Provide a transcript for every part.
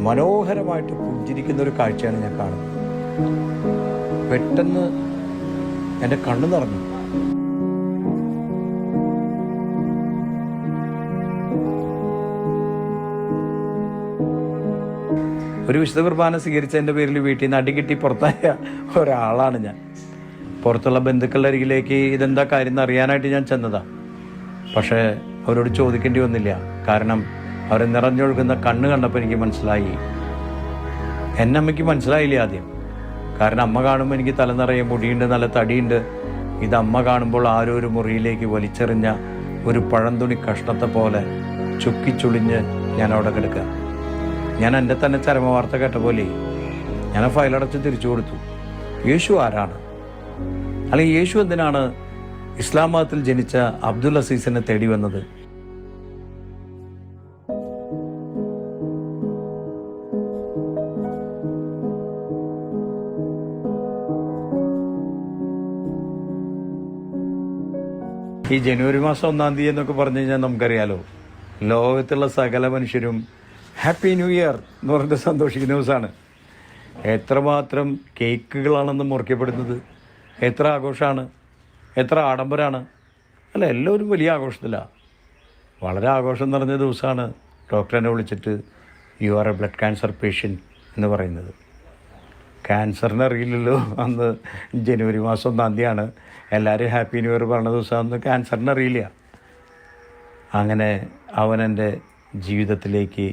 മനോഹരമായിട്ട് പുഞ്ചിരിക്കുന്ന ഒരു കാഴ്ചയാണ് ഞാൻ കാണുന്നത്. പെട്ടെന്ന് എൻ്റെ കണ്ണു നിറഞ്ഞു. ഒരു വിശുദ്ധ കുർബാന സ്വീകരിച്ചതിൻ്റെ പേരിൽ വീട്ടിൽ നിന്ന് അടികിട്ടി പുറത്തായ ഒരാളാണ് ഞാൻ. പുറത്തുള്ള ബന്ധുക്കളുടെ അരികിലേക്ക് ഇതെന്താ കാര്യം എന്ന് അറിയാനായിട്ട് ഞാൻ ചെന്നതാണ്. പക്ഷേ അവരോട് ചോദിക്കേണ്ടി വന്നില്ല. കാരണം അവർ നിറഞ്ഞൊഴുകുന്ന കണ്ണ് കണ്ടപ്പോൾ എനിക്ക് മനസ്സിലായി. എന്നെ അമ്മയ്ക്ക് മനസ്സിലായില്ല ആദ്യം. കാരണം അമ്മ കാണുമ്പോൾ എനിക്ക് തല നിറയെ മുടിയുണ്ട്, നല്ല തടിയുണ്ട്. ഇത് അമ്മ കാണുമ്പോൾ ആരോ ഒരു മുറിയിലേക്ക് വലിച്ചെറിഞ്ഞ ഒരു പഴംതുണി കഷ്ണത്തെ പോലെ ചുക്കിച്ചുളിഞ്ഞ് ഞാൻ അവിടെ കിടക്കുക. ഞാൻ എൻ്റെ തന്നെ ചരമവാർത്ത കേട്ട പോലെ ഞാൻ ആ ഫയലടച്ച് തിരിച്ചു കൊടുത്തു. യേശു ആരാണ്? അല്ലെങ്കിൽ യേശു എന്തിനാണ് ഇസ്ലാം മതത്തിൽ ജനിച്ച അബ്ദുൽ അസീസിനെ തേടി വന്നത്? ഈ ജനുവരി മാസം 1-ാം തീയതി എന്നൊക്കെ പറഞ്ഞു കഴിഞ്ഞാൽ നമുക്കറിയാലോ, ലോകത്തുള്ള സകല മനുഷ്യരും ഹാപ്പി ന്യൂ ഇയർ എന്ന് പറഞ്ഞിട്ട് സന്തോഷിക്കുന്ന ദിവസമാണ്. എത്രമാത്രം കേക്കുകളാണെന്ന് മുറിക്കപ്പെടുന്നത്, എത്ര ആഘോഷമാണ്, എത്ര ആഡംബരമാണ് അല്ല. എല്ലാവരും വലിയ ആഘോഷത്തിലാണ്. വളരെ ആഘോഷം നിറഞ്ഞ ദിവസമാണ് ഡോക്ടർ എന്നെ വിളിച്ചിട്ട് you are A blood cancer patient എന്ന് പറയുന്നത്. ക്യാൻസറിന് അറിയില്ലല്ലോ അന്ന് ജനുവരി മാസം 1-ാം തീയതിയാണ്. എല്ലാവരും ഹാപ്പി ന്യൂ ഇയർ പറഞ്ഞ ദിവസം അന്ന് ക്യാൻസറിന് അറിയില്ല. അങ്ങനെ അവൻ എൻ്റെ ജീവിതത്തിലേക്ക്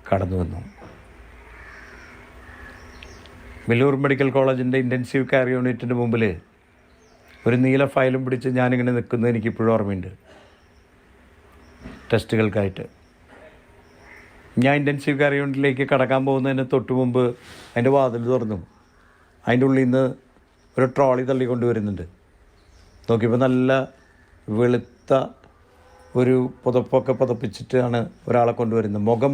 കടന്നു വന്നു. വെല്ലൂർ മെഡിക്കൽ കോളേജിൻ്റെ ഇൻറ്റൻസീവ് കെയർ യൂണിറ്റിൻ്റെ മുമ്പിൽ ഒരു നീല ഫയലും പിടിച്ച് ഞാനിങ്ങനെ നിൽക്കുന്നത് എനിക്കിപ്പോഴും ഓർമ്മയുണ്ട്. ടെസ്റ്റുകൾക്കായിട്ട് ഞാൻ ഇൻറ്റൻസീവ് കെയർ യൂണിറ്റിലേക്ക് കടക്കാൻ പോകുന്നതിന് തൊട്ട് മുമ്പ് അതിൻ്റെ വാതിൽ തുറന്നു. അതിൻ്റെ ഉള്ളിൽ നിന്ന് ഒരു ട്രോളി തള്ളിക്കൊണ്ടുവരുന്നുണ്ട്. നോക്കിയപ്പോൾ നല്ല വെളുത്ത ഒരു പുതപ്പൊക്കെ പുതപ്പിച്ചിട്ടാണ് ഒരാളെ കൊണ്ടുവരുന്നത്. മുഖം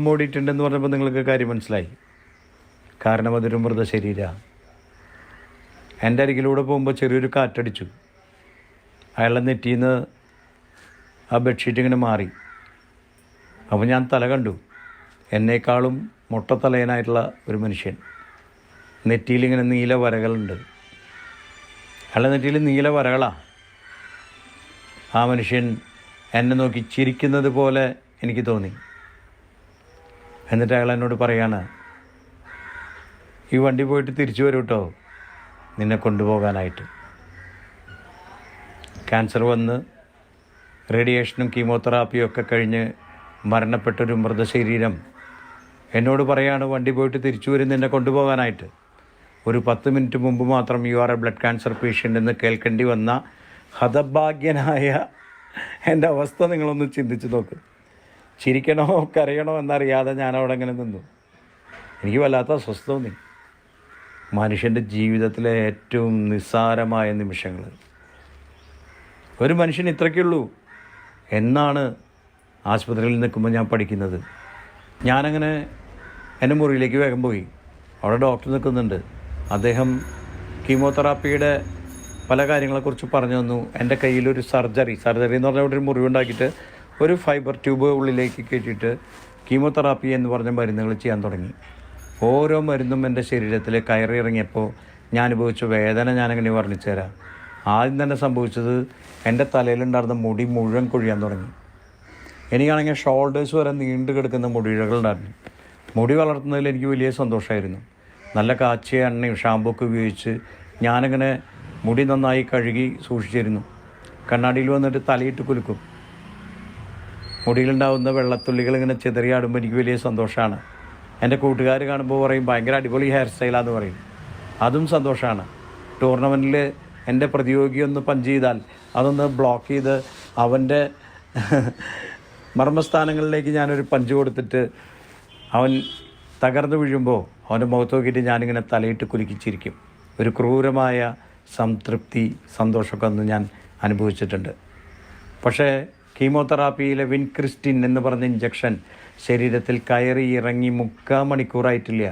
മൂടിയിട്ടുണ്ടെന്ന് പറഞ്ഞപ്പോൾ നിങ്ങൾക്ക് കാര്യം മനസ്സിലായി. കാരണം അതൊരു മൃതശരീരമാണ്. എൻ്റെ അരികിലൂടെ പോകുമ്പോൾ ചെറിയൊരു കാറ്റടിച്ചു. അയാളുടെ നെറ്റിയിൽ നിന്ന് ആ ബെഡ്ഷീറ്റ് ഇങ്ങനെ മാറി. അപ്പോൾ ഞാൻ തല കണ്ടു. എന്നേക്കാളും മൊട്ടത്തലയനായിട്ടുള്ള ഒരു മനുഷ്യൻ. നെറ്റിയിലിങ്ങനെ നീല വരകളുണ്ട്. അയാളുടെ നെറ്റിയിൽ നീല വരകളാണ്. ആ മനുഷ്യൻ എന്നെ നോക്കി ചിരിക്കുന്നത് പോലെ എനിക്ക് തോന്നി. എന്നിട്ട് അയാൾ എന്നോട് പറയാണ്, ഈ വണ്ടി പോയിട്ട് തിരിച്ചു വരും കേട്ടോ നിന്നെ കൊണ്ടുപോകാനായിട്ട്. ക്യാൻസർ വന്ന് റേഡിയേഷനും കീമോതെറാപ്പിയും ഒക്കെ കഴിഞ്ഞ് മരണപ്പെട്ടൊരു മൃതശരീരം എന്നോട് പറയാണ് വണ്ടി പോയിട്ട് തിരിച്ചു വരും നിന്നെ കൊണ്ടുപോകാനായിട്ട്. ഒരു 10 മിനിറ്റ് മുമ്പ് മാത്രം you are A blood cancer patient എന്ന് കേൾക്കേണ്ടി വന്ന ഹതഭാഗ്യനായ എൻ്റെ അവസ്ഥ നിങ്ങളൊന്ന് ചിന്തിച്ച് നോക്ക്. ചിരിക്കണോ കരയണോ എന്നറിയാതെ ഞാനവിടെ ഇങ്ങനെ നിന്നു. എനിക്ക് വല്ലാത്ത അസ്വസ്ഥ തോന്നി. മനുഷ്യൻ്റെ ജീവിതത്തിലെ ഏറ്റവും നിസ്സാരമായ നിമിഷങ്ങൾ. ഒരു മനുഷ്യൻ ഇത്രയ്ക്കുള്ളൂ എന്നാണ് ആശുപത്രിയിൽ നിൽക്കുമ്പോൾ ഞാൻ പഠിക്കുന്നത്. ഞാനങ്ങനെ എൻ്റെ മുറിയിലേക്ക് വേഗം പോയി. അവിടെ ഡോക്ടർ നിൽക്കുന്നുണ്ട്. അദ്ദേഹം കീമോതെറാപ്പിയുടെ പല കാര്യങ്ങളെക്കുറിച്ച് പറഞ്ഞു തന്നു. എൻ്റെ കയ്യിലൊരു സർജറി എന്ന് പറഞ്ഞാൽ ഇവിടെ ഒരു മുറിവുണ്ടാക്കിയിട്ട് ഒരു ഫൈബർ ട്യൂബ് ഉള്ളിലേക്ക് കയറ്റിയിട്ട് കീമോതെറാപ്പി എന്ന് പറഞ്ഞ മരുന്നുകൾ ചെയ്യാൻ തുടങ്ങി. ഓരോ മരുന്നും എൻ്റെ ശരീരത്തിൽ കയറി ഇറങ്ങിയപ്പോൾ ഞാൻ അനുഭവിച്ച വേദന ഞാനങ്ങനെ വർണ്ണിച്ചു തരാം. ആദ്യം തന്നെ സംഭവിച്ചത് എൻ്റെ തലയിലുണ്ടായിരുന്ന മുടി മുഴുവൻ കൊഴിയാൻ തുടങ്ങി. എനിക്കാണെങ്കിൽ ഷോൾഡേഴ്സ് വരെ നീണ്ടു കിടക്കുന്ന മുടികളുണ്ടായിരുന്നു. മുടി വളർത്തുന്നതിൽ എനിക്ക് വലിയ സന്തോഷമായിരുന്നു. നല്ല കാച്ചിയ എണ്ണയും ഷാമ്പൂ ഒക്കെ ഉപയോഗിച്ച് ഞാനങ്ങനെ മുടി നന്നായി കഴുകി സൂക്ഷിച്ചിരുന്നു. കണ്ണാടിയിൽ വന്നിട്ട് തലയിട്ട് കുലുക്കും. മുടിയിലുണ്ടാകുന്ന വെള്ളത്തുള്ളികൾ ഇങ്ങനെ ചിതറിയാടുമ്പോൾ എനിക്ക് വലിയ സന്തോഷമാണ്. എൻ്റെ കൂട്ടുകാർ കാണുമ്പോൾ പറയും ഭയങ്കര അടിപൊളി ഹെയർ സ്റ്റൈലാന്ന് പറയും. അതും സന്തോഷമാണ്. ടൂർണമെൻറ്റിൽ എൻ്റെ പ്രതിയോഗി ഒന്ന് പഞ്ച് ചെയ്താൽ അതൊന്ന് ബ്ലോക്ക് ചെയ്ത് അവൻ്റെ മർമ്മസ്ഥാനങ്ങളിലേക്ക് ഞാനൊരു പഞ്ച് കൊടുത്തിട്ട് അവൻ തകർന്നു വീഴുമ്പോൾ അവൻ്റെ മുഖത്ത് നോക്കിയിട്ട് ഞാനിങ്ങനെ തലയിട്ട് കുലുക്കിച്ചിരിക്കും. ഒരു ക്രൂരമായ സംതൃപ്തി സന്തോഷമൊക്കെ ഒന്ന് ഞാൻ അനുഭവിച്ചിട്ടുണ്ട്. പക്ഷേ കീമോതെറാപ്പിയിലെ വിൻക്രിസ്റ്റിൻ എന്ന് പറഞ്ഞ ഇഞ്ചക്ഷൻ ശരീരത്തിൽ കയറി ഇറങ്ങി 3/4 മണിക്കൂറായിട്ടില്ല.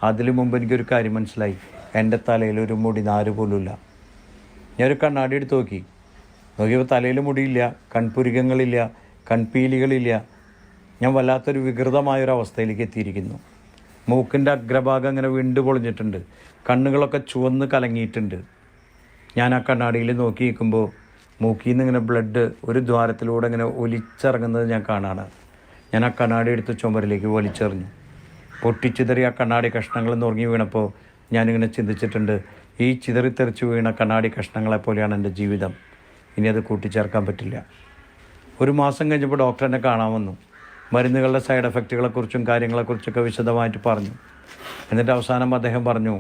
അതിനു മുമ്പ് എനിക്കൊരു കാര്യം മനസ്സിലായി. എൻ്റെ തലയിലൊരു മുടി നാര് പോലുമില്ല. ഞാനൊരു കണ്ണാടി എടുത്ത് നോക്കിയപ്പോൾ തലയിൽ മുടിയില്ല, കൺപുരികങ്ങളില്ല, കൺപീലികളില്ല. ഞാൻ വല്ലാത്തൊരു വികൃതമായൊരവസ്ഥയിലേക്ക് എത്തിയിരിക്കുന്നു. മൂക്കിൻ്റെ അഗ്രഭാഗം അങ്ങനെ വിണ്ടു പൊളിഞ്ഞിട്ടുണ്ട്, കണ്ണുകളൊക്കെ ചുവന്ന് കലങ്ങിയിട്ടുണ്ട്. ഞാൻ ആ കണ്ണാടിയിൽ നോക്കി നിൽക്കുമ്പോൾ മൂക്കിൽ നിന്ന് ഇങ്ങനെ ബ്ലഡ് ഒരു ദ്വാരത്തിലൂടെ ഇങ്ങനെ ഒലിച്ചിറങ്ങുന്നത് ഞാൻ കാണാണ്. ഞാൻ ആ കണ്ണാടി എടുത്ത് ചുമരിലേക്ക് വലിച്ചെറിഞ്ഞു. പൊട്ടിച്ചിതറി ആ കണ്ണാടി കഷ്ണങ്ങൾ നുറങ്ങി വീണപ്പോൾ ഞാനിങ്ങനെ ചിന്തിച്ചിട്ടുണ്ട്, ഈ ചിതറിത്തെറിച്ച് വീണ കണ്ണാടി കഷ്ണങ്ങളെപ്പോലെയാണ് എൻ്റെ ജീവിതം. ഇനി അത് കൂട്ടിച്ചേർക്കാൻ പറ്റില്ല. ഒരു മാസം കഴിഞ്ഞപ്പോൾ ഡോക്ടർ എന്നെ കാണാൻ വന്നു. മരുന്നുകളുടെ സൈഡ് എഫക്റ്റുകളെക്കുറിച്ചും കാര്യങ്ങളെക്കുറിച്ചൊക്കെ വിശദമായിട്ട് പറഞ്ഞു. എന്നിട്ട് അവസാനം അദ്ദേഹം പറഞ്ഞു,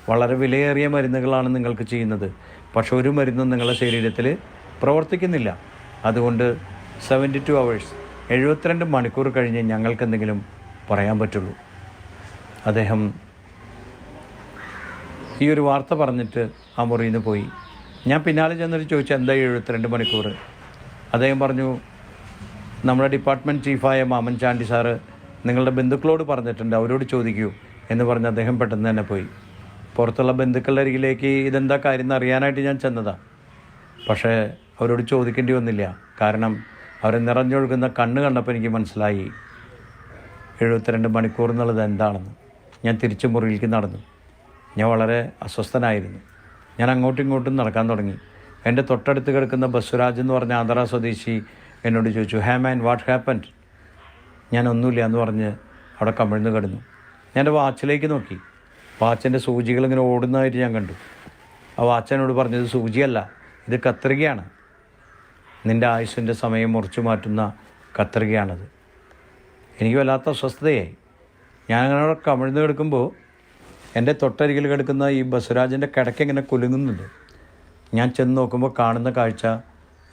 വളരെ വിലയേറിയ മരുന്നുകളാണ് നിങ്ങൾക്ക് ചെയ്യുന്നത്, പക്ഷെ ഒരു മരുന്നും നിങ്ങളുടെ ശരീരത്തിൽ പ്രവർത്തിക്കുന്നില്ല. അതുകൊണ്ട് 72 hours 72 മണിക്കൂർ കഴിഞ്ഞ് ഞങ്ങൾക്ക് എന്തെങ്കിലും പറയാൻ പറ്റുള്ളൂ. അദ്ദേഹം ഈ ഒരു വാർത്ത പറഞ്ഞിട്ട് ആ മുറിയിൽ നിന്ന് പോയി. ഞാൻ പിന്നാലെ ചെന്നിട്ട് ചോദിച്ചു, എന്താ 72 മണിക്കൂർ? അദ്ദേഹം പറഞ്ഞു, നമ്മുടെ ഡിപ്പാർട്ട്മെൻറ്റ് ചീഫായ മാമൻ ചാണ്ടി സാറ് നിങ്ങളുടെ ബന്ധുക്കളോട് പറഞ്ഞിട്ടുണ്ട്, അവരോട് ചോദിക്കൂ എന്ന് പറഞ്ഞ് അദ്ദേഹം പെട്ടെന്ന് തന്നെ പോയി. പുറത്തുള്ള ബന്ധുക്കളുടെ അരികിലേക്ക് ഇതെന്താ കാര്യം എന്ന് അറിയാനായിട്ട് ഞാൻ ചെന്നതാണ്. പക്ഷേ അവരോട് ചോദിക്കേണ്ടി വന്നില്ല. കാരണം അവർ നിറഞ്ഞൊഴുകുന്ന കണ്ണ് കണ്ടപ്പോൾ എനിക്ക് മനസ്സിലായി 72 മണിക്കൂർ എന്നുള്ളത് എന്താണെന്ന്. ഞാൻ തിരിച്ച് മുറിയിലേക്ക് നടന്നു. ഞാൻ വളരെ അസ്വസ്ഥനായിരുന്നു. ഞാൻ അങ്ങോട്ടും ഇങ്ങോട്ടും നടക്കാൻ തുടങ്ങി. എൻ്റെ തൊട്ടടുത്ത് കിടക്കുന്ന ബസുരാജ് എന്ന് പറഞ്ഞ ആന്ധ്ര സ്വദേശി എന്നോട് ചോദിച്ചു, ഹേ മാൻ, വാട്ട് ഹാപ്പൻഡ്? ഞാൻ ഒന്നുമില്ല എന്ന് പറഞ്ഞ് അവിടെ കമിഴ്ന്ന് കിടന്നു. ഞാൻ എൻ്റെ വാച്ചിലേക്ക് നോക്കി. വാച്ചിൻ്റെ സൂചികൾ ഇങ്ങനെ ഓടുന്നതായിട്ട് ഞാൻ കണ്ടു. ആ വാച്ചനോട് പറഞ്ഞത്, സൂചിയല്ല, ഇത് കത്രികയാണ്, നിൻ്റെ ആയുസ്സിൻ്റെ സമയം മുറിച്ചു മാറ്റുന്ന കത്രികയാണത്. എനിക്ക് വല്ലാത്ത അസ്വസ്ഥതയായി. ഞാനങ്ങനെ അവിടെ കമിഴ്ന്ന് കിടക്കുമ്പോൾ എൻ്റെ തൊട്ടരികിൽ കിടക്കുന്ന ഈ ബസുരാജിൻ്റെ കിടക്ക ഇങ്ങനെ കുലുങ്ങുന്നുണ്ട്. ഞാൻ ചെന്ന് നോക്കുമ്പോൾ കാണുന്ന കാഴ്ച,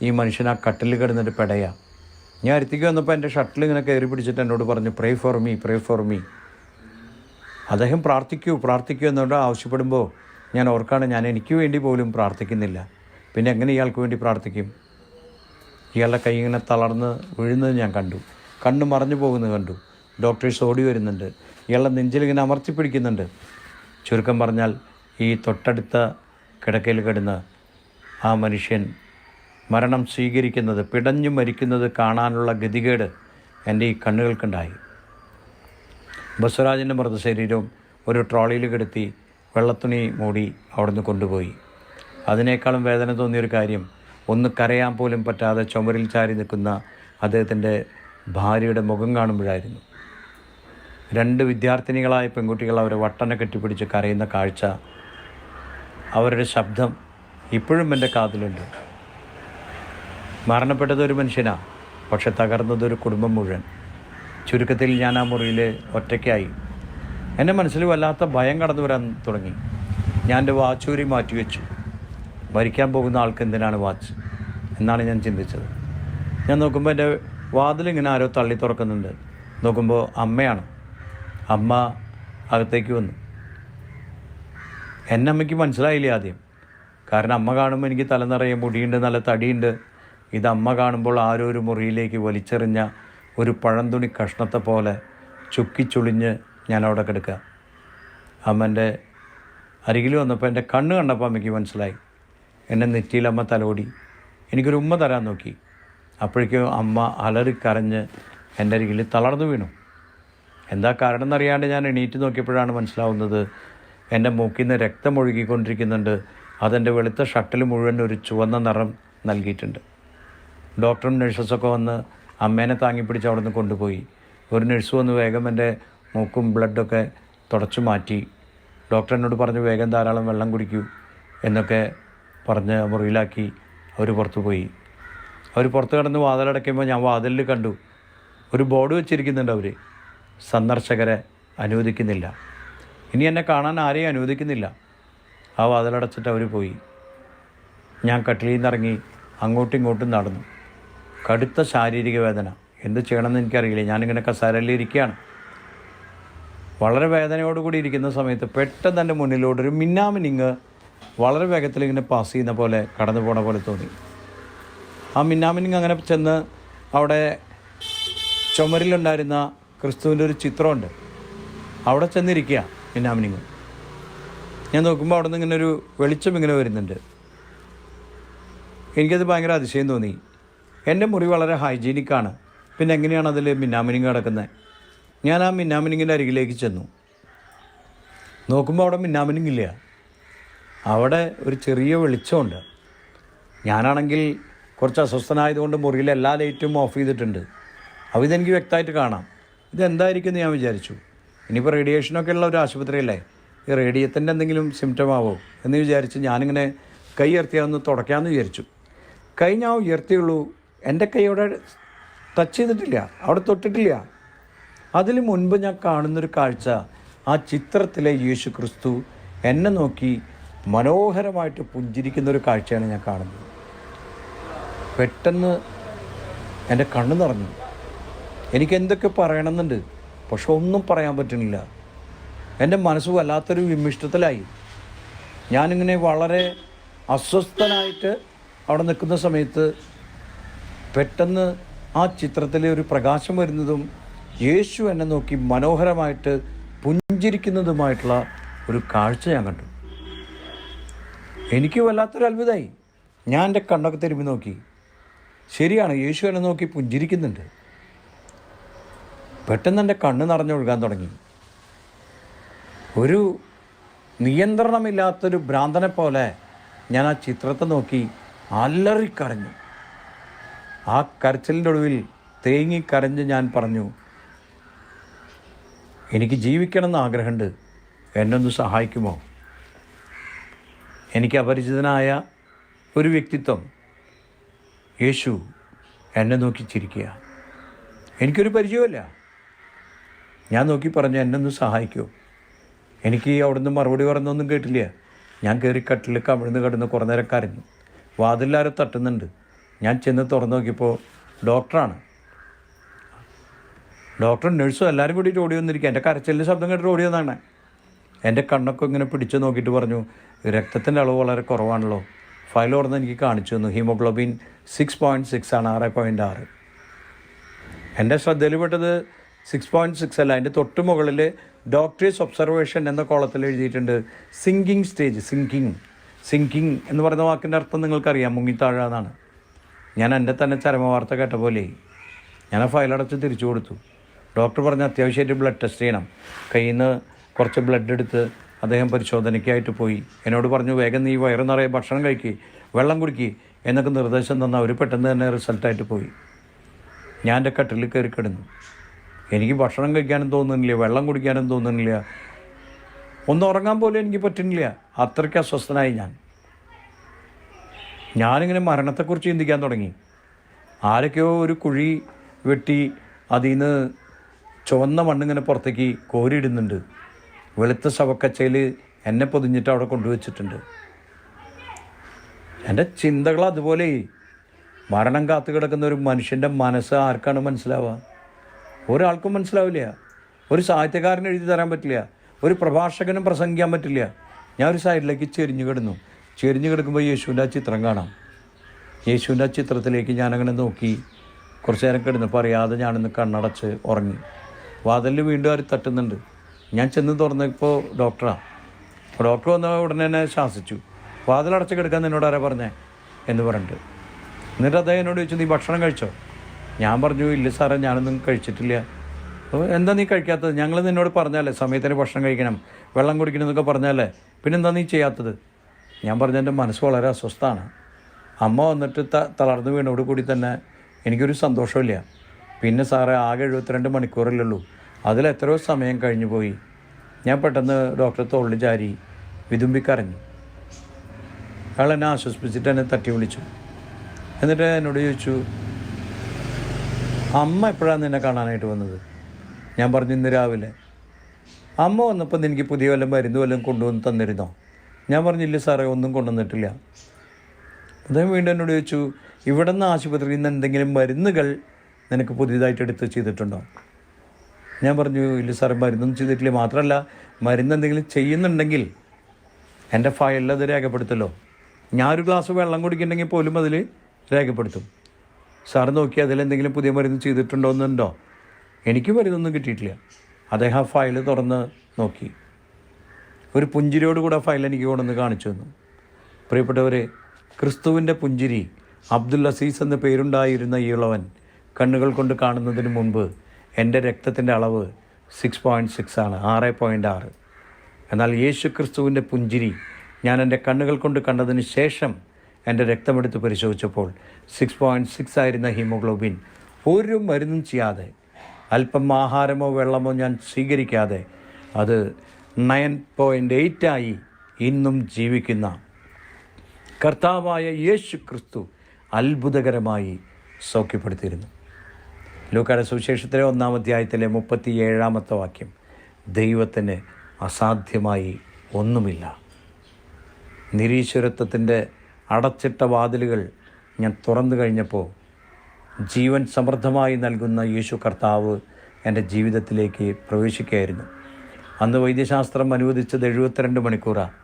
ഈ മനുഷ്യൻ ആ കട്ടിൽ കിടന്നിട്ട് പെടയാണ്. ഞാൻ അടുത്തേക്ക് വന്നപ്പോൾ എൻ്റെ ഷട്ടിൽ ഇങ്ങനെ കയറി പിടിച്ചിട്ട് എന്നോട് പറഞ്ഞു, pray for me, pray for me. അദ്ദേഹം പ്രാർത്ഥിക്കൂ എന്നോട് ആവശ്യപ്പെടുമ്പോൾ ഞാൻ ഓർക്കാണ്, ഞാൻ എനിക്ക് വേണ്ടി പോലും പ്രാർത്ഥിക്കുന്നില്ല, പിന്നെ എങ്ങനെ ഇയാൾക്ക് വേണ്ടി പ്രാർത്ഥിക്കും? ഇയാളുടെ കൈ ഇങ്ങനെ തളർന്ന് വീഴുന്നത് ഞാൻ കണ്ടു. കണ്ണ് മറഞ്ഞു പോകുന്നത് കണ്ടു. ഡോക്ടേഴ്സ് ഓടി വരുന്നുണ്ട്. ഇയാളുടെ നെഞ്ചിലിങ്ങനെ അമർത്തി പിടിക്കുന്നുണ്ട്. ചുരുക്കം പറഞ്ഞാൽ ഈ തൊട്ടടുത്ത കിടക്കയിൽ കിടന്ന് ആ മനുഷ്യൻ മരണം സ്വീകരിക്കുന്നത്, പിടഞ്ഞു മരിക്കുന്നത് കാണാനുള്ള ഗതികേട് എൻ്റെ ഈ കണ്ണുകൾക്കുണ്ടായി. ബസുരാജിൻ്റെ മൃതശരീരവും ഒരു ട്രോളിയിൽ കിടത്തി വെള്ളത്തുണി മൂടി അവിടുന്ന് കൊണ്ടുപോയി. അതിനേക്കാളും വേദന തോന്നിയൊരു കാര്യം, ഒന്ന് കരയാൻ പോലും പറ്റാതെ ചുമരിൽ ചാരി നിൽക്കുന്ന അദ്ദേഹത്തിൻ്റെ ഭാര്യയുടെ മുഖം കാണുമ്പോഴായിരുന്നു. 2 വിദ്യാർത്ഥിനികളായ പെൺകുട്ടികൾ അവരെ വട്ടനെ കെട്ടിപ്പിടിച്ച് കരയുന്ന കാഴ്ച, അവരുടെ ശബ്ദം ഇപ്പോഴും എൻ്റെ കാതിലുണ്ട്. മരണപ്പെട്ടതൊരു മനുഷ്യനാണ്, പക്ഷെ തകർന്നതൊരു കുടുംബം മുഴുവൻ. ചുരുക്കത്തിൽ ഞാൻ ആ മുറിയിൽ ഒറ്റയ്ക്കായി. എൻ്റെ മനസ്സിൽ വല്ലാത്ത ഭയം കടന്നു വരാൻ തുടങ്ങി. ഞാൻ എൻ്റെ വാച്ചൂരി മാറ്റിവെച്ചു. മരിക്കാൻ പോകുന്ന ആൾക്ക് എന്തിനാണ് വാച്ച് എന്നാണ് ഞാൻ ചിന്തിച്ചത്. ഞാൻ നോക്കുമ്പോൾ എൻ്റെ വാതിലിങ്ങനെ ആരോ തള്ളി തുറക്കുന്നുണ്ട്. നോക്കുമ്പോൾ അമ്മയാണ്. അമ്മ അകത്തേക്ക് വന്നു. എന്നെ അമ്മയ്ക്ക് മനസ്സിലായില്ല ആദ്യം. കാരണം അമ്മ കാണുമ്പോൾ എനിക്ക് തല നിറയെ മുടിയുണ്ട്, നല്ല തടിയുണ്ട്. ഇത് അമ്മ കാണുമ്പോൾ ആരോ ഒരു മുറിയിലേക്ക് വലിച്ചെറിഞ്ഞ ഒരു പഴംതുണി കഷ്ണത്തെ പോലെ ചുക്കിച്ചുളിഞ്ഞ് ഞാൻ അവിടെ കിടക്കുക. അമ്മൻ്റെ അരികിൽ വന്നപ്പോൾ എൻ്റെ കണ്ണ് കണ്ടപ്പോൾ അമ്മയ്ക്ക് മനസ്സിലായി. എന്നെ നെറ്റിയിൽ അമ്മ തലോടി. എനിക്കൊരു ഉമ്മ തരാൻ നോക്കി. അപ്പോഴേക്കും അമ്മ അലറിക്കരഞ്ഞ് എൻ്റെ അരികിൽ തളർന്നു വീണു. എന്താ കാരണം എന്നറിയാണ്ട് ഞാൻ എണീറ്റ് നോക്കിയപ്പോഴാണ് മനസ്സിലാവുന്നത്, എൻ്റെ മൂക്കിൽ നിന്ന് രക്തം ഒഴുകിക്കൊണ്ടിരിക്കുന്നുണ്ട്. അതെൻ്റെ വെളുത്ത ഷട്ടിൽ മുഴുവൻ ഒരു ചുവന്ന നിറം നൽകിയിട്ടുണ്ട്. ഡോക്ടറും നഴ്സസൊക്കെ വന്ന് അമ്മേനെ താങ്ങിപ്പിടിച്ച് അവിടെ നിന്ന് കൊണ്ടുപോയി. ഒരു നഴ്സ് വന്ന് വേഗം എൻ്റെ മൂക്കും ബ്ലഡൊക്കെ തുടച്ചു മാറ്റി. ഡോക്ടർ എന്നോട് പറഞ്ഞു, വേഗം ധാരാളം വെള്ളം കുടിക്കൂ എന്നൊക്കെ പറഞ്ഞ് മുറിയിലാക്കി അവർ പുറത്തു പോയി. അവർ പുറത്ത് കിടന്ന് വാതിലടയ്ക്കുമ്പോൾ ഞാൻ വാതിലിൽ കണ്ടു ഒരു ബോർഡ് വെച്ചിരിക്കുന്നുണ്ട്. അവർ സന്ദർശകരെ അനുവദിക്കുന്നില്ല. ഇനി എന്നെ കാണാൻ ആരെയും അനുവദിക്കുന്നില്ല. ആ വാതിലടച്ചിട്ട് അവർ പോയി. ഞാൻ കട്ടിലിൽ നിന്നിറങ്ങി അങ്ങോട്ടും ഇങ്ങോട്ടും നടന്നു. കടുത്ത ശാരീരിക വേദന. എന്ത് ചെയ്യണമെന്ന് എനിക്കറിയില്ല. ഞാനിങ്ങനെ കസേരയിൽ ഇരിക്കുകയാണ്. വളരെ വേദനയോടുകൂടി ഇരിക്കുന്ന സമയത്ത് പെട്ടെന്ന് എൻ്റെ മുന്നിലോട്ടൊരു മിന്നാമിനിങ് വളരെ വേഗത്തിൽ ഇങ്ങനെ പാസ് ചെയ്യുന്ന പോലെ കടന്നു പോണ പോലെ തോന്നി. ആ മിന്നാമിനിങ് അങ്ങനെ ചെന്ന് അവിടെ ചുമരിലുണ്ടായിരുന്ന ക്രിസ്തുവിൻ്റെ ഒരു ചിത്രമുണ്ട്, അവിടെ ചെന്നിരിക്കുക മിന്നാമിനിങ്. ഞാൻ നോക്കുമ്പോൾ അവിടെ നിന്ന് ഇങ്ങനെ ഒരു വെളിച്ചം ഇങ്ങനെ വരുന്നുണ്ട്. എനിക്കത് ഭയങ്കര അതിശയം തോന്നി. എൻ്റെ മുറി വളരെ ഹൈജീനിക്കാണ്. പിന്നെ എങ്ങനെയാണ് അതിൽ മിന്നാമിനിങ് കിടക്കുന്നത്? ഞാൻ ആ മിന്നാമിനിങ്ങിൻ്റെ അരികിലേക്ക് ചെന്നു. നോക്കുമ്പോൾ അവിടെ മിന്നാമിനിങ് ഇല്ല. അവിടെ ഒരു ചെറിയ വെളിച്ചമുണ്ട്. ഞാനാണെങ്കിൽ കുറച്ച് അസ്വസ്ഥനായതുകൊണ്ട് മുറിയിൽ എല്ലാ ലൈറ്റും ഓഫ് ചെയ്തിട്ടുണ്ട്. അപ്പോൾ ഇതെനിക്ക് വ്യക്തമായിട്ട് കാണാം. ഇതെന്തായിരിക്കും എന്ന് ഞാൻ വിചാരിച്ചു. ഇനിയിപ്പോൾ റേഡിയേഷനൊക്കെ ഉള്ള ഒരു ആശുപത്രിയല്ലേ, ഈ റേഡിയത്തിൻ്റെ എന്തെങ്കിലും സിംറ്റം ആവോ എന്ന് വിചാരിച്ച് ഞാനിങ്ങനെ കൈ ഉയർത്തിയാന്ന് തുടയ്ക്കാമെന്ന് വിചാരിച്ചു. കൈ ഞാൻ ഉയർത്തിയുള്ളൂ, എൻ്റെ കൈ അവിടെ ടച്ച് ചെയ്തിട്ടില്ല, അവിടെ തൊട്ടിട്ടില്ല. അതിന് മുൻപ് ഞാൻ കാണുന്നൊരു കാഴ്ച, ആ ചിത്രത്തിലെ യേശു ക്രിസ്തു എന്നെ നോക്കി മനോഹരമായിട്ട് പുഞ്ചിരിക്കുന്നൊരു കാഴ്ചയാണ് ഞാൻ കാണുന്നത്. പെട്ടെന്ന് എൻ്റെ കണ്ണ് നിറഞ്ഞു. എനിക്ക് എന്തൊക്കെ പറയണമെന്നുണ്ട്, പക്ഷെ ഒന്നും പറയാൻ പറ്റണില്ല. എൻ്റെ മനസ്സ് വല്ലാത്തൊരു വിമിഷ്ടത്തിലായി. ഞാനിങ്ങനെ വളരെ അസ്വസ്ഥനായിട്ട് അവിടെ നിൽക്കുന്ന സമയത്ത് പെട്ടെന്ന് ആ ചിത്രത്തിലെ ഒരു പ്രകാശം വരുന്നതും യേശു എന്നെ നോക്കി മനോഹരമായിട്ട് പുഞ്ചിരിക്കുന്നതുമായിട്ടുള്ള ഒരു കാഴ്ച ഞാൻ കണ്ടു. എനിക്ക് വല്ലാത്തൊരു അത്ഭുതമായി. ഞാൻ എൻ്റെ കണ്ണൊക്കെ തിരുമ്പി നോക്കി. ശരിയാണ്, യേശു എന്നെ നോക്കി പുഞ്ചിരിക്കുന്നുണ്ട്. പെട്ടെന്ന് എൻ്റെ കണ്ണ് നിറഞ്ഞൊഴുകാൻ തുടങ്ങി. ഒരു നിയന്ത്രണമില്ലാത്തൊരു ഭ്രാന്തനെ പോലെ ഞാൻ ആ ചിത്രത്തെ നോക്കി അലറിക്കരഞ്ഞു. ആ കരച്ചിലിൻ്റെ ഒടുവിൽ തേങ്ങിക്കരഞ്ഞ് ഞാൻ പറഞ്ഞു, എനിക്ക് ജീവിക്കണമെന്ന് ആഗ്രഹമുണ്ട്, എന്നെ ഒന്ന് സഹായിക്കുമോ? എനിക്ക് അപരിചിതനായ ഒരു വ്യക്തിത്വം, യേശു എന്നെ നോക്കി ചിരിക്കുക. എനിക്കൊരു പരിചയമില്ല. ഞാൻ നോക്കി പറഞ്ഞു, എന്നെ ഒന്ന് സഹായിക്കുമോ? എനിക്ക് അവിടുന്ന് മറുപടി പറഞ്ഞൊന്നും കേട്ടില്ല. ഞാൻ കയറി കട്ടിൽ കമിഴ്ന്ന് കിടന്ന് കുറേ നേരം കരഞ്ഞു. വാതിലാരും തട്ടുന്നുണ്ട്. ഞാൻ ചെന്ന് തുറന്നു നോക്കിയപ്പോൾ ഡോക്ടറാണ്. ഡോക്ടറും നഴ്സും എല്ലാവരും കൂടിയിട്ട് ഓടി വന്നിരിക്കുക. എൻ്റെ കരച്ചിലിൻ്റെ ശബ്ദം കേട്ടിട്ട് ഓടി വന്നാണ്. എൻ്റെ കണ്ണൊക്കെ ഇങ്ങനെ പിടിച്ച് നോക്കിയിട്ട് പറഞ്ഞു, രക്തത്തിൻ്റെ അളവ് വളരെ കുറവാണല്ലോ. ഫയൽ തുറന്ന് എനിക്ക് കാണിച്ചു തന്നു. ഹീമോഗ്ലോബിൻ 6.6 ആണ്, 6.6. എൻ്റെ ശ്രദ്ധയിൽപ്പെട്ടത് 6.6 അല്ല, അതിൻ്റെ തൊട്ട് മുകളിൽ ഡോക്ടേഴ്സ് ഒബ്സർവേഷൻ എന്ന കോളത്തിൽ എഴുതിയിട്ടുണ്ട് സിങ്കിങ് സ്റ്റേജ്. സിങ്കിങ് എന്ന് പറയുന്ന വാക്കിൻ്റെ അർത്ഥം നിങ്ങൾക്കറിയാം, മുങ്ങിത്താഴുക എന്നാണ്. ഞാൻ എൻ്റെ തന്നെ ചരമവാർത്ത കേട്ട പോലെ ഞാൻ ആ ഫയലടച്ച് തിരിച്ചു കൊടുത്തു. ഡോക്ടർ പറഞ്ഞ് അത്യാവശ്യമായിട്ട് ബ്ലഡ് ടെസ്റ്റ് ചെയ്യണം. കയ്യിൽ നിന്ന് കുറച്ച് ബ്ലഡ് എടുത്ത് അദ്ദേഹം പരിശോധനയ്ക്കായിട്ട് പോയി. എന്നോട് പറഞ്ഞു, വേഗം നീ വയറ് നിറയെ ഭക്ഷണം കഴിക്കുക, വെള്ളം കുടിക്കുക എന്നൊക്കെ നിർദ്ദേശം തന്ന അവർ പെട്ടെന്ന് തന്നെ റിസൾട്ടായിട്ട് പോയി. ഞാൻ എൻ്റെ കട്ടിൽ കയറി കിടന്നു. എനിക്ക് ഭക്ഷണം കഴിക്കാനും തോന്നുന്നില്ല, വെള്ളം കുടിക്കാനും തോന്നുന്നില്ല, ഒന്ന് ഉറങ്ങാൻ പോലും എനിക്ക് പറ്റുന്നില്ല. അത്രയ്ക്ക് അസ്വസ്ഥനായി ഞാനിങ്ങനെ മരണത്തെക്കുറിച്ച് ചിന്തിക്കാൻ തുടങ്ങി. ആരൊക്കെയോ ഒരു കുഴി വെട്ടി അതിൽ നിന്ന് ചുവന്ന മണ്ണിങ്ങനെ പുറത്തേക്ക് കോരിയിടുന്നുണ്ട്. വെളുത്ത ശവക്കച്ചയിൽ എന്നെ പൊതിഞ്ഞിട്ട് അവിടെ കൊണ്ടുവച്ചിട്ടുണ്ട്. എൻ്റെ ചിന്തകൾ അതുപോലെ. മരണം കാത്തു കിടക്കുന്ന ഒരു മനുഷ്യൻ്റെ മനസ്സ് ആർക്കാണ് മനസ്സിലാവുക? ഒരാൾക്കും മനസ്സിലാവില്ല. ഒരു സാഹിത്യകാരന് എഴുതി തരാൻ പറ്റില്ല, ഒരു പ്രഭാഷകനും പ്രസംഗിക്കാൻ പറ്റില്ല. ഞാൻ ഒരു സൈഡിലേക്ക് ചെരിഞ്ഞു കിടന്നു. ചെരിഞ്ഞു കിടക്കുമ്പോൾ യേശുവിൻ്റെ ആ ചിത്രം കാണാം. യേശുവിൻ്റെ ആ ചിത്രത്തിലേക്ക് ഞാനങ്ങനെ നോക്കി കുറച്ച് നേരം കിടന്നപ്പോൾ അറിയാതെ ഞാനിന്ന് കണ്ണടച്ച് ഉറങ്ങി. വാതിലിൽ വീണ്ടും ആര് തട്ടുന്നുണ്ട്. ഞാൻ ചെന്ന് തുറന്നപ്പോൾ ഡോക്ടറാണ്. ഡോക്ടർ വന്ന ഉടനെ തന്നെ ശാസിച്ചു, വാതിലടച്ച് കിടക്കാൻ നിന്നോട് ആരാ പറഞ്ഞേ എന്ന് പറഞ്ഞിട്ട്. എന്നിട്ട് അദ്ദേഹം എന്നോട് ചോദിച്ചു, നീ ഭക്ഷണം കഴിച്ചോ? ഞാൻ പറഞ്ഞു, ഇല്ല സാറേ, ഞാനൊന്നും കഴിച്ചിട്ടില്ല. എന്താ നീ കഴിക്കാത്തത്? ഞങ്ങൾ നിന്നോട് പറഞ്ഞാലേ സമയത്തിന് ഭക്ഷണം കഴിക്കണം, വെള്ളം കുടിക്കണം എന്നൊക്കെ പറഞ്ഞാലേ, പിന്നെന്താ നീ ചെയ്യാത്തത്? ഞാൻ പറഞ്ഞു, എൻ്റെ മനസ്സ് വളരെ അസ്വസ്ഥമാണ്. അമ്മ വന്നിട്ട് തളർന്നു വീണോട് കൂടി തന്നെ എനിക്കൊരു സന്തോഷമില്ല. പിന്നെ സാറേ, ആകെ 72 മണിക്കൂറല്ലുള്ളൂ, അതിലെത്രയോ സമയം കഴിഞ്ഞു പോയി. ഞാൻ പെട്ടെന്ന് ഡോക്ടറെ തോളിൽ ചാരി വിതുമ്പിക്കരഞ്ഞു. അയാൾ എന്നെ ആശ്വസിപ്പിച്ചിട്ട് എന്നെ തട്ടി വിളിച്ചു. എന്നിട്ട് എന്നോട് ചോദിച്ചു, അമ്മ എപ്പോഴാണ് നിന്നെ കാണാനായിട്ട് വന്നത്? ഞാൻ പറഞ്ഞു, ഇന്ന് രാവിലെ. അമ്മ വന്നപ്പോൾ നിനക്ക് പുതിയ വല്ലതും മരുന്ന് വല്ലതും കൊണ്ടുവന്ന് തന്നിരുന്നോ? ഞാൻ പറഞ്ഞില്ല സാറേ, ഒന്നും കൊണ്ടുവന്നിട്ടില്ല. അദ്ദേഹം വീണ്ടും എന്നോട് ചോദിച്ചു, ഇവിടെ നിന്ന് ആശുപത്രിയിൽ നിന്ന് എന്തെങ്കിലും മരുന്നുകൾ നിനക്ക് പുതിയതായിട്ട് എടുത്ത് ചെയ്തിട്ടുണ്ടോ? ഞാൻ പറഞ്ഞു, ഇല്ല സാറേ, മരുന്നൊന്നും ചെയ്തിട്ടില്ല. മാത്രമല്ല, മരുന്ന് എന്തെങ്കിലും ചെയ്യുന്നുണ്ടെങ്കിൽ എൻ്റെ ഫയലിൽ അത് രേഖപ്പെടുത്തല്ലോ. ഞാനൊരു ഗ്ലാസ് വെള്ളം കുടിക്കുന്നുണ്ടെങ്കിൽ പോലും അതിൽ രേഖപ്പെടുത്തും. സാറ് നോക്കി അതിലെന്തെങ്കിലും പുതിയ മരുന്ന് ചെയ്തിട്ടുണ്ടോ എന്നുണ്ടോ? എനിക്ക് മരുന്നൊന്നും കിട്ടിയിട്ടില്ല. അദ്ദേഹം ആ ഫയൽ തുറന്ന് നോക്കി. ഒരു പുഞ്ചിരിയോടുകൂടെ ഫയൽ എനിക്ക് കൊണ്ടുവന്ന് കാണിച്ചു തന്നു. പ്രിയപ്പെട്ടവരെ, ക്രിസ്തുവിൻ്റെ പുഞ്ചിരി, അബ്ദുൽ അസീസ് എന്ന പേരുണ്ടായിരുന്ന ഈളവൻ കണ്ണുകൾ കൊണ്ട് കാണുന്നതിന് മുൻപ് എൻ്റെ രക്തത്തിൻ്റെ അളവ് 6.6 ആണ്, 6.6. എന്നാൽ യേശു ക്രിസ്തുവിൻ്റെ പുഞ്ചിരി ഞാൻ എൻ്റെ കണ്ണുകൾ കൊണ്ട് കണ്ടതിന് ശേഷം എൻ്റെ രക്തമെടുത്ത് പരിശോധിച്ചപ്പോൾ 6.6 ആയിരുന്ന ഹീമോഗ്ലോബിൻ ഒരു മരുന്നും ചെയ്യാതെ, അല്പം ആഹാരമോ വെള്ളമോ ഞാൻ സ്വീകരിക്കാതെ അത് 9.8 ആയി ഇന്നും ജീവിക്കുന്ന കർത്താവായ യേശു ക്രിസ്തു അത്ഭുതകരമായി സൗഖ്യപ്പെടുത്തിയിരുന്നു. ലൂക്കായുടെ സുവിശേഷത്തിലെ 1-ാം അധ്യായത്തിലെ 37-ാമത്തെ വാക്യം, ദൈവത്തിന് അസാധ്യമായി ഒന്നുമില്ല. നിരീശ്വരത്വത്തിൻ്റെ അടച്ചിട്ട വാതിലുകൾ ഞാൻ തുറന്നു കഴിഞ്ഞപ്പോൾ ജീവൻ സമൃദ്ധമായി നൽകുന്ന യേശു കർത്താവ് എൻ്റെ ജീവിതത്തിലേക്ക് പ്രവേശിക്കുകയായിരുന്നു. അന്ന് വൈദ്യശാസ്ത്രം അനുവദിച്ചത് 72 മണിക്കൂറാണ്.